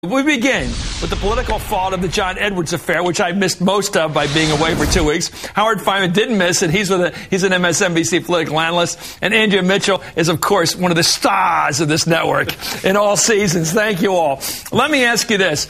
We begin with the political fallout of the John Edwards affair, which I missed most of by being away for 2 weeks. Howard Fineman didn't miss it. He's an MSNBC political analyst. And Andrea Mitchell is, of course, one of the stars of this network in all seasons. Thank you all. Let me ask you this.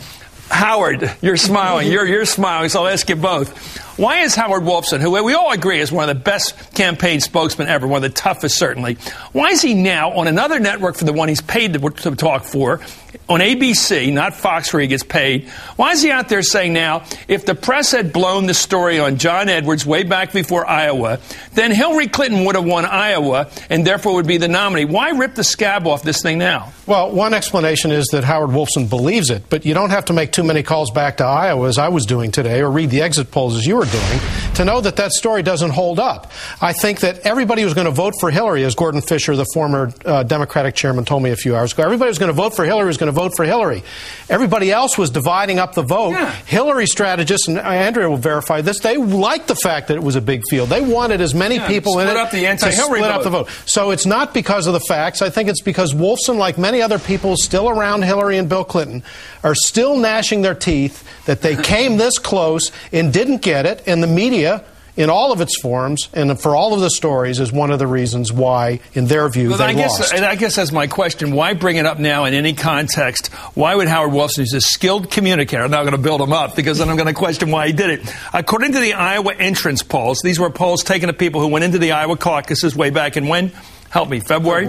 Howard, you're smiling. You're smiling, so I'll ask you both. Why is Howard Wolfson, who we all agree is one of the best campaign spokesmen ever, one of the toughest certainly, why is he now on another network for the one he's paid to talk for, on ABC, not Fox where he gets paid? Why is he out there saying now, if the press had blown the story on John Edwards way back before Iowa, then Hillary Clinton would have won Iowa and therefore would be the nominee? Why rip the scab off this thing now? Well, one explanation is that Howard Wolfson believes it, but you don't have to make too many calls back to Iowa, as I was doing today, or read the exit polls as you were doing, to know that that story doesn't hold up. I think that everybody was going to vote for Hillary, as Gordon Fisher, the former Democratic chairman, told me a few hours ago. Everybody was going to vote for Hillary, was going to vote for Hillary. Everybody else was dividing up the vote. Yeah. Hillary strategists, and Andrea will verify this, they liked the fact that it was a big field. They wanted as many people in it to split up the vote. So it's not because of the facts. I think it's because Wolfson, like many other people still around Hillary and Bill Clinton, are still gnashing their teeth that they came this close and didn't get it, and the media, in all of its forms and for all of the stories, is one of the reasons why, in their view, they lost. And I guess that's my question. Why bring it up now in any context? Why would Howard Wolfson, who's a skilled communicator, I'm not going to build him up because then I'm going to question why he did it. According to the Iowa entrance polls, these were polls taken of people who went into the Iowa caucuses way back in when? Help me, February.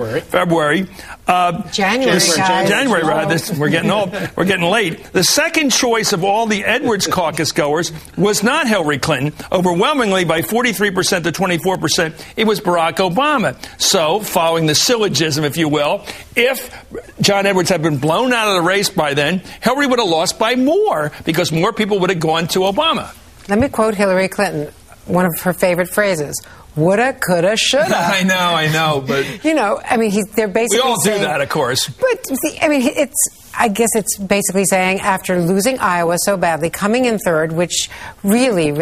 January, rather. We're getting old. We're getting late. The second choice of all the Edwards caucus goers was not Hillary Clinton. Overwhelmingly, by 43% to 24%, it was Barack Obama. So, following the syllogism, if you will, if John Edwards had been blown out of the race by then, Hillary would have lost by more because more people would have gone to Obama. Let me quote Hillary Clinton, one of her favorite phrases. Woulda, coulda, shoulda. I know, but... You know, I mean, they're basically we all saying, do that, of course. But, I mean, I guess it's basically saying after losing Iowa so badly, coming in third, which really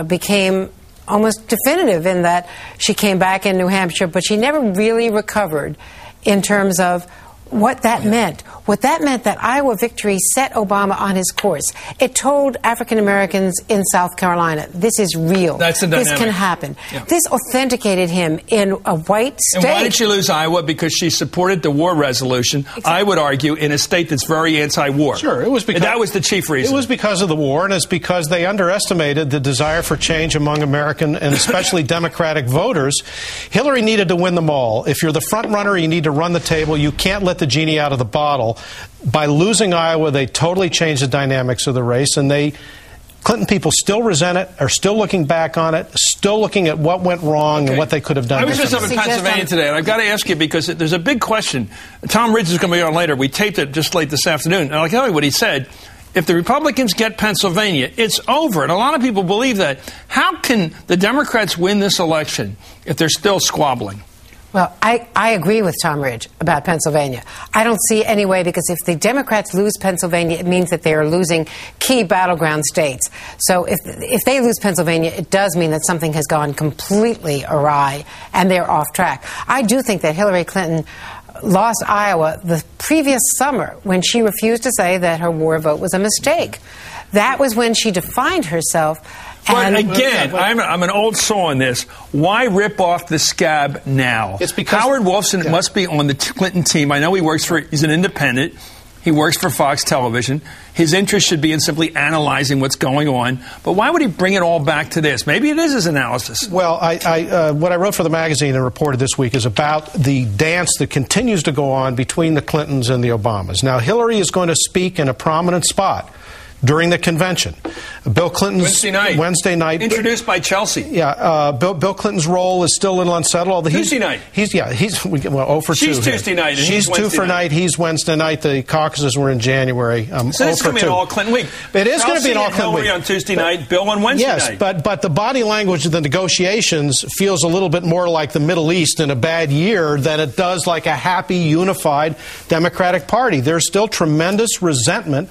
became almost definitive in that she came back in New Hampshire, but she never really recovered in terms of what that meant. What that meant, that Iowa victory set Obama on his course. It told African Americans in South Carolina, this is real. That's the dynamic. This can happen. Yeah. This authenticated him in a white state. And why did she lose Iowa? Because she supported the war resolution, exactly. I would argue, in a state that's very anti-war. Sure, it was because... that was the chief reason. It was because of the war, and it's because they underestimated the desire for change among American and especially Democratic voters. Hillary needed to win them all. If you're the front runner, you need to run the table. You can't let the genie out of the bottle. By losing Iowa, they totally changed the dynamics of the race, and Clinton people still resent it, are still looking back on it, still looking at what went wrong and what they could have done. I was just up in Pennsylvania today, and I've got to ask you because there's a big question. Tom Ridge is going to be on later. We taped it just late this afternoon, and I'll tell you what he said. If the Republicans get Pennsylvania, it's over. And a lot of people believe that. How can the Democrats win this election if they're still squabbling? Well, I agree with Tom Ridge about Pennsylvania. I don't see any way, because if the Democrats lose Pennsylvania, it means that they are losing key battleground states. So if they lose Pennsylvania, it does mean that something has gone completely awry and they're off track. I do think that Hillary Clinton lost Iowa the previous summer when she refused to say that her war vote was a mistake. That was when she defined herself. But again, I'm an old soul on this. Why rip off the scab now? It's because Howard Wolfson must be on the Clinton team. I know he's an independent. He works for Fox Television. His interest should be in simply analyzing what's going on. But why would he bring it all back to this? Maybe it is his analysis. Well, what I wrote for the magazine and reported this week is about the dance that continues to go on between the Clintons and the Obamas. Now, Hillary is going to speak in a prominent spot during the convention. Bill Clinton's Wednesday night. Introduced by Chelsea. Yeah, Bill Clinton's role is still a little unsettled. Although Tuesday night. He's 0 for 2. She's Tuesday night. And she's 2 for night. He's Wednesday night. The caucuses were in January. So this is going to be an all-Clinton week. It is going to be an all-Clinton week. Hillary on Tuesday night, Bill on Wednesday night. Yes, but the body language of the negotiations feels a little bit more like the Middle East in a bad year than it does like a happy, unified Democratic Party. There's still tremendous resentment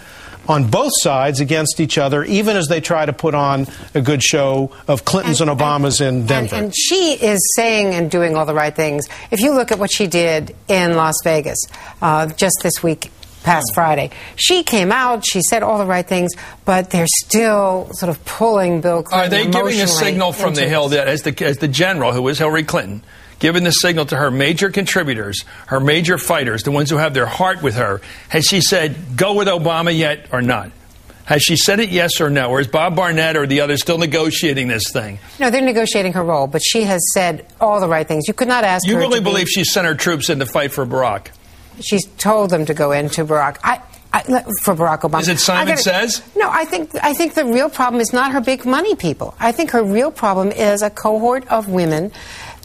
on both sides against each other, even as they try to put on a good show of Clintons and Obamas in Denver. And she is saying and doing all the right things. If you look at what she did in Las Vegas just this week, past Friday. She came out, she said all the right things, but they're still sort of pulling Bill Clinton. Are they giving a signal from the Hill that as the general, who was Hillary Clinton, giving the signal to her major contributors, her major fighters, the ones who have their heart with her, has she said, go with Obama yet or not? Has she said it yes or no? Or is Bob Barnett or the others still negotiating this thing? No, they're negotiating her role, but she has said all the right things. You could not ask her. You really believe she sent her troops in to fight for Barack? She's told them to go into Barack. For Barack Obama. Is it Simon Says? No, I think the real problem is not her big money people. I think her real problem is a cohort of women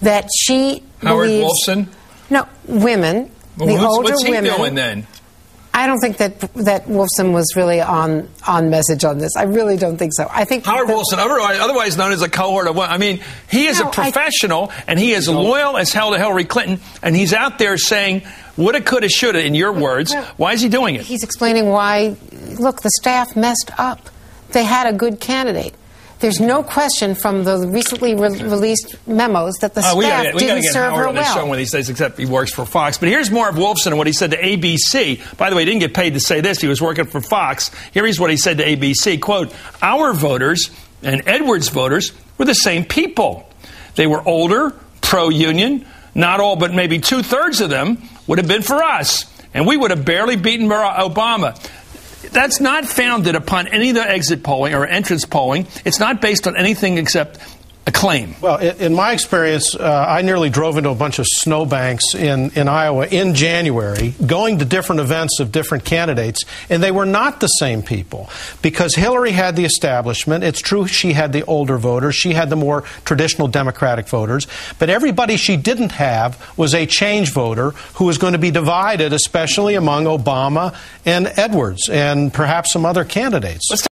that she Howard believes... Wolfson? No, women. Well, the older what's he women. doing then? I don't think that Wolfson was really on message on this. I really don't think so. I think Howard Wolfson, otherwise known as a cohort of women. I mean, he is a professional, and he is loyal as hell to Hillary Clinton, and he's out there saying, woulda, coulda, shoulda, in your words. Why is he doing it? He's explaining why, look, the staff messed up. They had a good candidate. There's no question from the recently released memos that the staff didn't serve her well. We got to get Howard on this show when he says, except he works for Fox. But here's more of Wolfson and what he said to ABC. By the way, he didn't get paid to say this. He was working for Fox. Here's what he said to ABC. Quote, our voters and Edwards voters were the same people. They were older, pro-union. Not all, but maybe two-thirds of them would have been for us. And we would have barely beaten Obama. That's not founded upon any of the exit polling or entrance polling. It's not based on anything except a claim. Well, in my experience, I nearly drove into a bunch of snowbanks in Iowa in January, going to different events of different candidates, and they were not the same people. Because Hillary had the establishment. It's true she had the older voters. She had the more traditional Democratic voters. But everybody she didn't have was a change voter who was going to be divided, especially among Obama and Edwards and perhaps some other candidates.